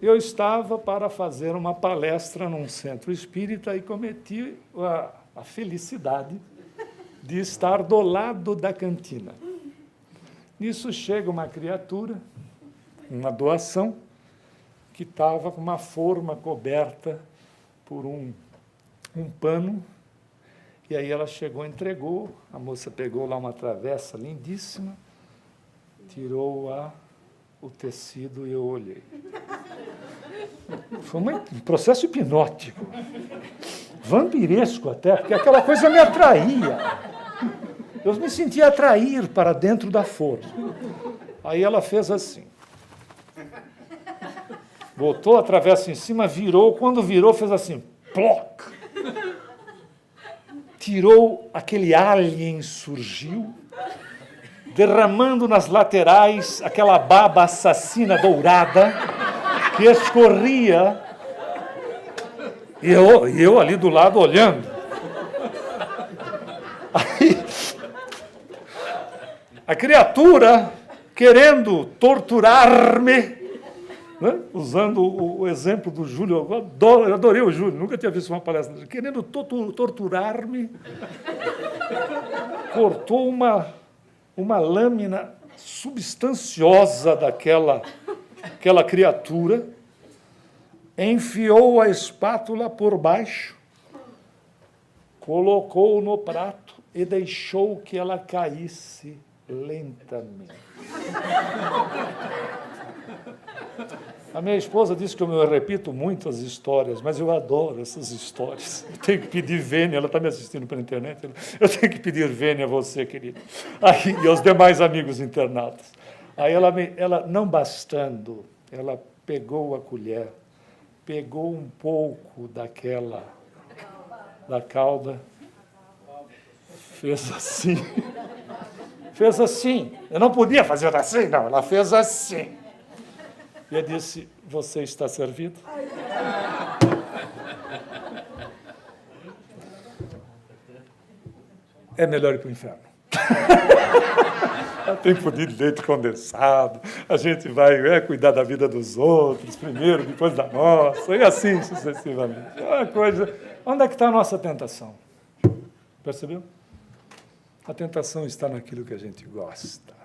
Eu estava para fazer uma palestra num centro espírita e cometi a felicidade de estar do lado da cantina. Nisso chega uma criatura, uma doação, que estava com uma forma coberta por um pano, e aí ela chegou, entregou, a moça pegou lá uma travessa lindíssima, tirou o tecido e eu olhei. Foi um processo hipnótico, vampiresco até, porque aquela coisa me atraía. Eu me sentia atrair para dentro da forma. Aí ela fez assim. Botou a travessa em cima, virou, quando virou, fez assim, ploc! Tirou, aquele alien surgiu, derramando nas laterais aquela baba assassina dourada que escorria, e eu ali do lado olhando. Aí, a criatura, querendo torturar-me, né? Usando o exemplo do Júlio, eu adorei o Júlio, nunca tinha visto uma palestra dele, querendo torturar-me, cortou uma lâmina substanciosa daquela criatura, enfiou a espátula por baixo, colocou no prato e deixou que ela caísse lentamente. A minha esposa disse que eu repito muito as histórias, mas eu adoro essas histórias. Eu tenho que pedir vênia, ela está me assistindo pela internet, eu tenho que pedir vênia a você, querido, aí, e aos demais amigos internautas. Aí ela, não bastando, ela pegou a colher, pegou um pouco da calda, fez assim, eu não podia fazer assim, não, ela fez assim. E eu disse, você está servido? É melhor ir para o inferno. Tem pudim de leite condensado, a gente vai cuidar da vida dos outros, primeiro, depois da nossa, e assim sucessivamente. É uma coisa. Onde é que está a nossa tentação? Percebeu? A tentação está naquilo que a gente gosta.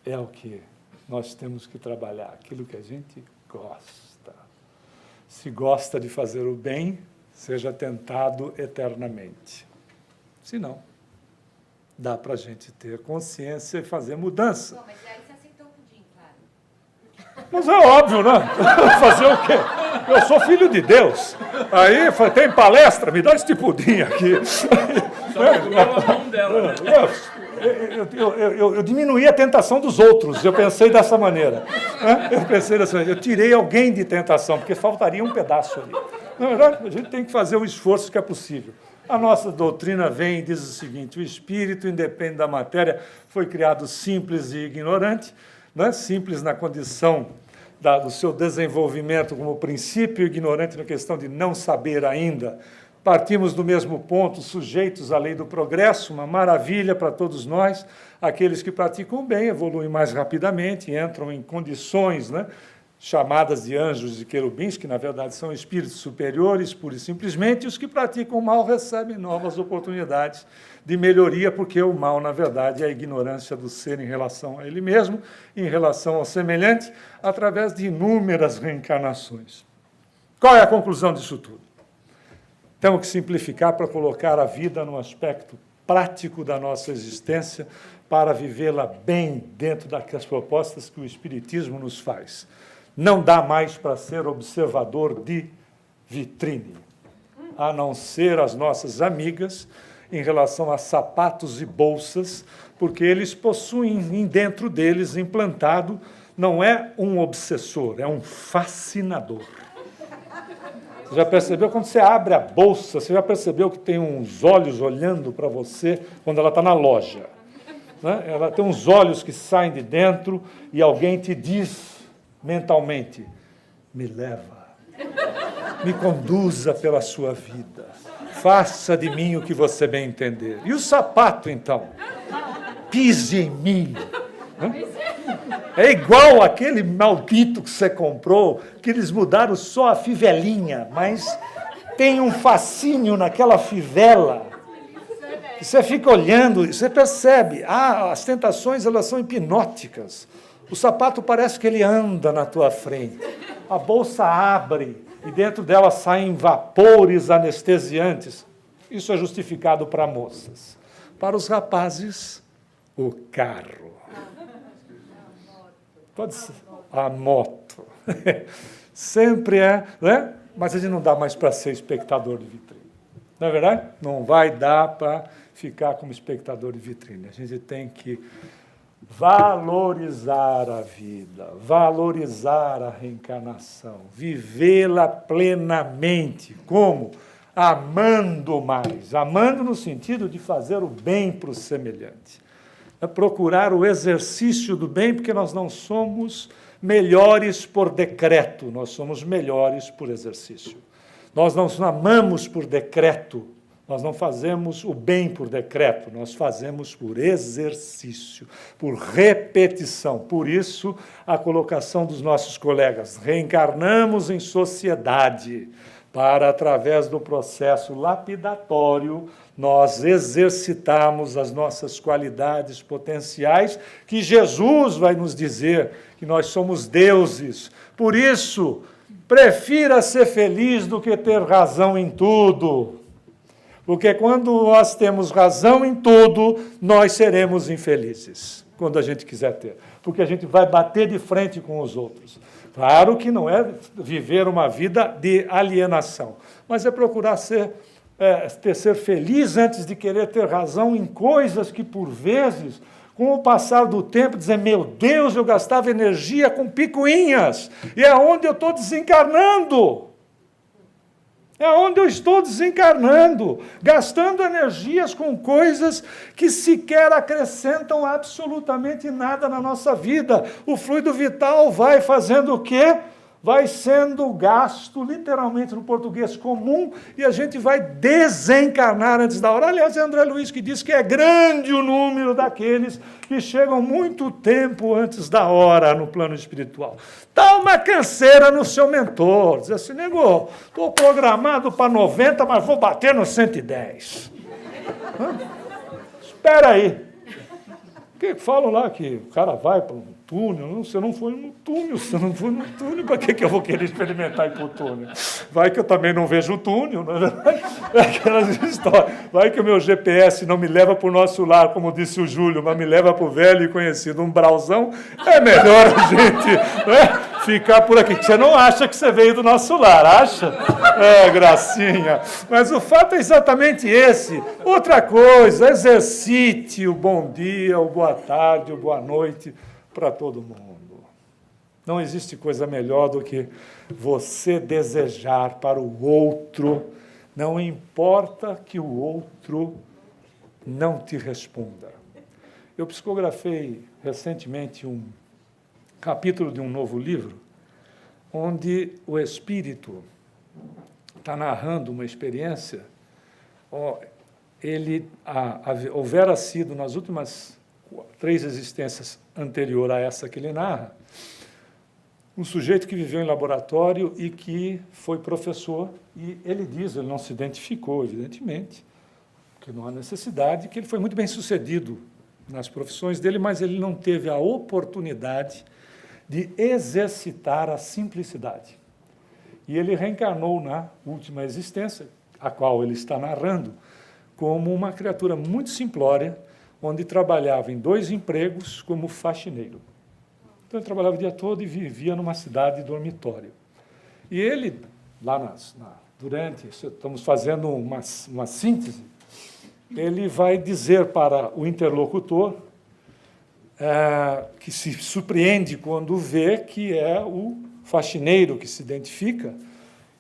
É o que nós temos que trabalhar, aquilo que a gente gosta. Se gosta de fazer o bem, seja tentado eternamente. Se não, dá para a gente ter consciência e fazer mudança. Bom, mas aí você aceitou o pudim, claro. Mas é óbvio, né? Fazer o quê? Eu sou filho de Deus. Aí, tem palestra, me dá este pudim aqui. Eu diminuí a tentação dos outros, eu pensei dessa maneira. Eu tirei alguém de tentação, porque faltaria um pedaço ali. Na verdade, a gente tem que fazer o esforço que é possível. A nossa doutrina vem e diz o seguinte, o espírito, independente da matéria, foi criado simples e ignorante, né? Simples na condição do seu desenvolvimento como princípio, ignorante na questão de não saber ainda. Partimos do mesmo ponto, sujeitos à lei do progresso, uma maravilha para todos nós. Aqueles que praticam bem evoluem mais rapidamente, entram em condições, né, chamadas de anjos e querubins, que na verdade são espíritos superiores, pura e simplesmente, e os que praticam o mal recebem novas oportunidades de melhoria, porque o mal, na verdade, é a ignorância do ser em relação a ele mesmo, em relação ao semelhante, através de inúmeras reencarnações. Qual é a conclusão disso tudo? Temos que simplificar para colocar a vida no aspecto prático da nossa existência, para vivê-la bem dentro das propostas que o Espiritismo nos faz. Não dá mais para ser observador de vitrine, a não ser as nossas amigas em relação a sapatos e bolsas, porque eles possuem dentro deles implantado, não é um obsessor, é um fascinador. Você já percebeu, quando você abre a bolsa, você já percebeu que tem uns olhos olhando para você quando ela está na loja? Né? Ela tem uns olhos que saem de dentro e alguém te diz mentalmente, me leva, me conduza pela sua vida, faça de mim o que você bem entender. E o sapato, então? Pise em mim. É igual aquele maldito que você comprou, que eles mudaram só a fivelinha, mas tem um fascínio naquela fivela. Você fica olhando, você percebe, as tentações elas são hipnóticas. O sapato parece que ele anda na tua frente. A bolsa abre e dentro dela saem vapores anestesiantes. Isso é justificado para moças. Para os rapazes, o carro. Pode ser a moto. Sempre é, né? Mas a gente não dá mais para ser espectador de vitrine. Não é verdade? Não vai dar para ficar como espectador de vitrine. A gente tem que valorizar a vida, valorizar a reencarnação, vivê-la plenamente. Como? Amando mais. Amando no sentido de fazer o bem para o semelhante. É procurar o exercício do bem, porque nós não somos melhores por decreto, nós somos melhores por exercício. Nós não amamos por decreto, nós não fazemos o bem por decreto, nós fazemos por exercício, por repetição. Por isso, a colocação dos nossos colegas, reencarnamos em sociedade, para, através do processo lapidatório, nós exercitarmos as nossas qualidades potenciais, que Jesus vai nos dizer que nós somos deuses. Por isso, prefira ser feliz do que ter razão em tudo. Porque quando nós temos razão em tudo, nós seremos infelizes, quando a gente quiser ter. Porque a gente vai bater de frente com os outros. Claro que não é viver uma vida de alienação, mas é procurar ser feliz antes de querer ter razão em coisas que, por vezes, com o passar do tempo, dizer, meu Deus, eu gastava energia com picuinhas, e é onde eu estou desencarnando. É onde eu estou desencarnando, gastando energias com coisas que sequer acrescentam absolutamente nada na nossa vida. O fluido vital vai fazendo o quê? Vai sendo gasto, literalmente no português comum, e a gente vai desencarnar antes da hora. Aliás, é André Luiz que diz que é grande o número daqueles que chegam muito tempo antes da hora no plano espiritual. Dá uma canseira no seu mentor, diz assim, nego, estou programado para 90, mas vou bater no 110. Espera aí. Que falam lá que o cara vai para um túnel, não, você não foi no túnel, para que eu vou querer experimentar ir para o túnel? Vai que eu também não vejo o túnel, não é verdade? É aquelas histórias. Vai que o meu GPS não me leva para o nosso lar, como disse o Júlio, mas me leva para o velho e conhecido umbralzão. É melhor a gente ficar por aqui. Você não acha que você veio do nosso lar, acha? É, gracinha. Mas o fato é exatamente esse. Outra coisa, exercite o bom dia, o boa tarde, o boa noite para todo mundo. Não existe coisa melhor do que você desejar para o outro, não importa que o outro não te responda. Eu psicografei recentemente um capítulo de um novo livro, onde o espírito está narrando uma experiência. Houvera sido, nas últimas 3 existências anterior a essa que ele narra, um sujeito que viveu em laboratório e que foi professor, e ele diz, ele não se identificou, evidentemente, porque não há necessidade, que ele foi muito bem sucedido nas profissões dele, mas ele não teve a oportunidade de exercitar a simplicidade. E ele reencarnou na última existência, a qual ele está narrando, como uma criatura muito simplória, onde trabalhava em 2 empregos como faxineiro. Então, ele trabalhava o dia todo e vivia numa cidade dormitório. E ele, lá durante, estamos fazendo uma síntese, ele vai dizer para o interlocutor que se surpreende quando vê que é o faxineiro que se identifica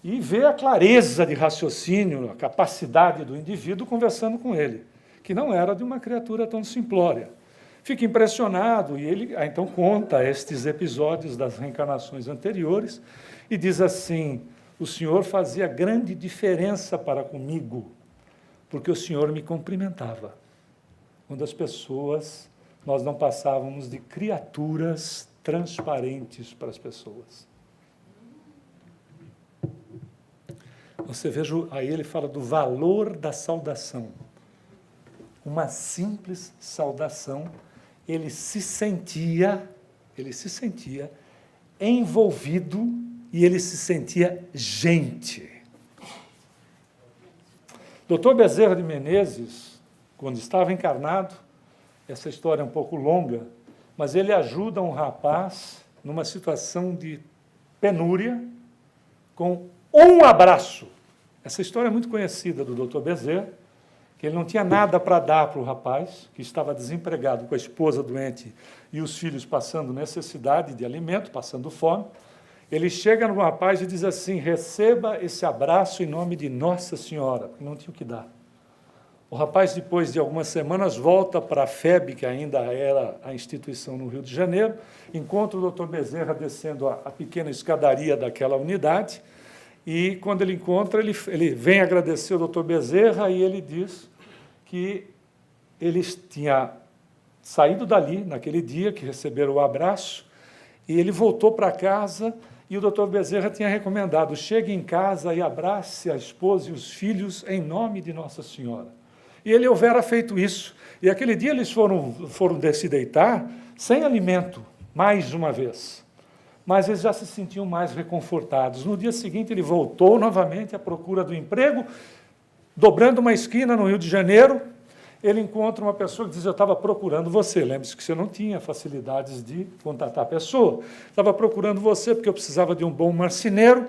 e vê a clareza de raciocínio, a capacidade do indivíduo conversando com ele, que não era de uma criatura tão simplória. Fica impressionado e ele então conta estes episódios das reencarnações anteriores e diz assim: o senhor fazia grande diferença para comigo, porque o senhor me cumprimentava. Quando as pessoas, nós não passávamos de criaturas transparentes para as pessoas. Você veja, aí ele fala do valor da saudação. Uma simples saudação, ele se sentia envolvido e ele se sentia gente. Dr. Bezerra de Menezes, quando estava encarnado, essa história é um pouco longa, mas ele ajuda um rapaz numa situação de penúria com um abraço. Essa história é muito conhecida do Dr. Bezerra, que ele não tinha nada para dar para o rapaz, que estava desempregado com a esposa doente e os filhos passando necessidade de alimento, passando fome. Ele chega no rapaz e diz assim: receba esse abraço em nome de Nossa Senhora, porque não tinha o que dar. O rapaz, depois de algumas semanas, volta para a FEB, que ainda era a instituição no Rio de Janeiro, encontra o Dr. Bezerra descendo a pequena escadaria daquela unidade, e, quando ele encontra, ele vem agradecer o Dr. Bezerra e ele diz que ele tinha saído dali, naquele dia, que receberam o abraço, e ele voltou para casa e o Dr. Bezerra tinha recomendado: chegue em casa e abrace a esposa e os filhos em nome de Nossa Senhora. E ele houvera feito isso. E aquele dia eles foram se deitar sem alimento, mais uma vez. Mas eles já se sentiam mais reconfortados. No dia seguinte, ele voltou novamente à procura do emprego, dobrando uma esquina no Rio de Janeiro, ele encontra uma pessoa que diz: eu estava procurando você. Lembre-se que você não tinha facilidades de contatar a pessoa. Estava procurando você porque eu precisava de um bom marceneiro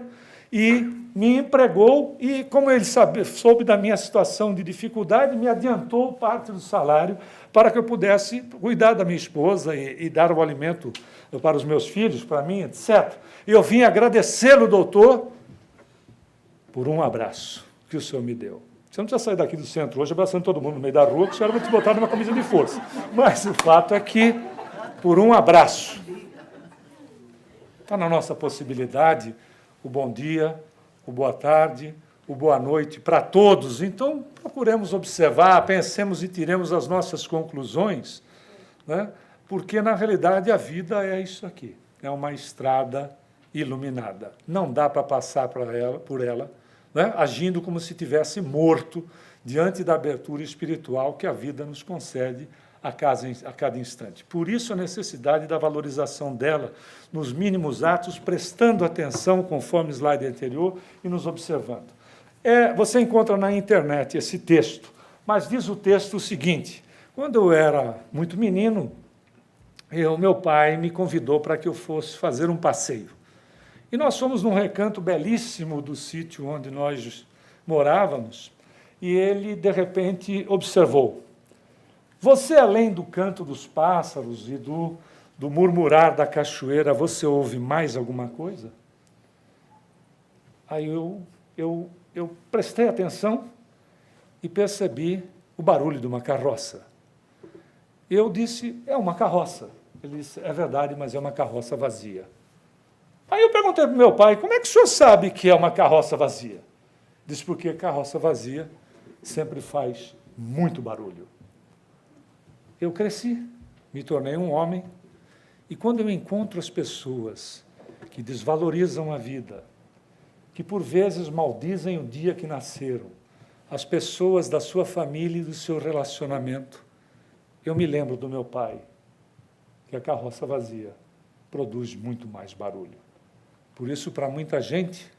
e me empregou, e como ele soube da minha situação de dificuldade, me adiantou parte do salário para que eu pudesse cuidar da minha esposa e dar o alimento para os meus filhos, para mim, etc. E eu vim agradecê-lo, doutor, por um abraço que o senhor me deu. Você não precisa sair daqui do centro hoje abraçando todo mundo no meio da rua, que o senhor vai te botar numa camisa de força. Mas o fato é que, por um abraço, está na nossa possibilidade o bom dia, o boa tarde, o boa noite para todos. Então, procuremos observar, pensemos e tiremos as nossas conclusões, né? Porque, na realidade, a vida é isso aqui, é uma estrada iluminada. Não dá para passar por ela, né, agindo como se tivesse morto diante da abertura espiritual que a vida nos concede a cada instante. Por isso, a necessidade da valorização dela nos mínimos atos, prestando atenção, conforme o slide anterior, e nos observando. Você encontra na internet esse texto, mas diz o texto o seguinte: quando eu era muito menino, meu pai me convidou para que eu fosse fazer um passeio. E nós fomos num recanto belíssimo do sítio onde nós morávamos, e ele, de repente, observou: você, além do canto dos pássaros e do murmurar da cachoeira, você ouve mais alguma coisa? Aí eu prestei atenção e percebi o barulho de uma carroça. Eu disse: é uma carroça. Ele disse: é verdade, mas é uma carroça vazia. Aí eu perguntei para o meu pai: como é que o senhor sabe que é uma carroça vazia? Disse: porque carroça vazia sempre faz muito barulho. Eu cresci, me tornei um homem, e quando eu encontro as pessoas que desvalorizam a vida, que por vezes maldizem o dia que nasceram, as pessoas da sua família e do seu relacionamento. Eu me lembro do meu pai, que a carroça vazia produz muito mais barulho. Por isso, para muita gente,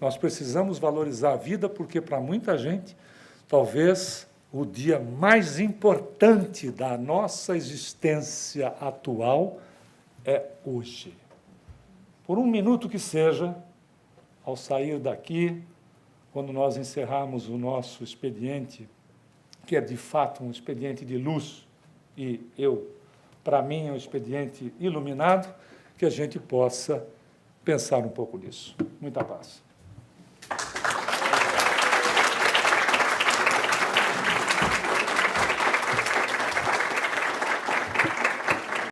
nós precisamos valorizar a vida, porque para muita gente, talvez o dia mais importante da nossa existência atual é hoje. Por um minuto que seja, ao sair daqui, quando nós encerrarmos o nosso expediente, que é de fato um expediente de luz, e para mim, é um expediente iluminado, que a gente possa pensar um pouco nisso. Muita paz.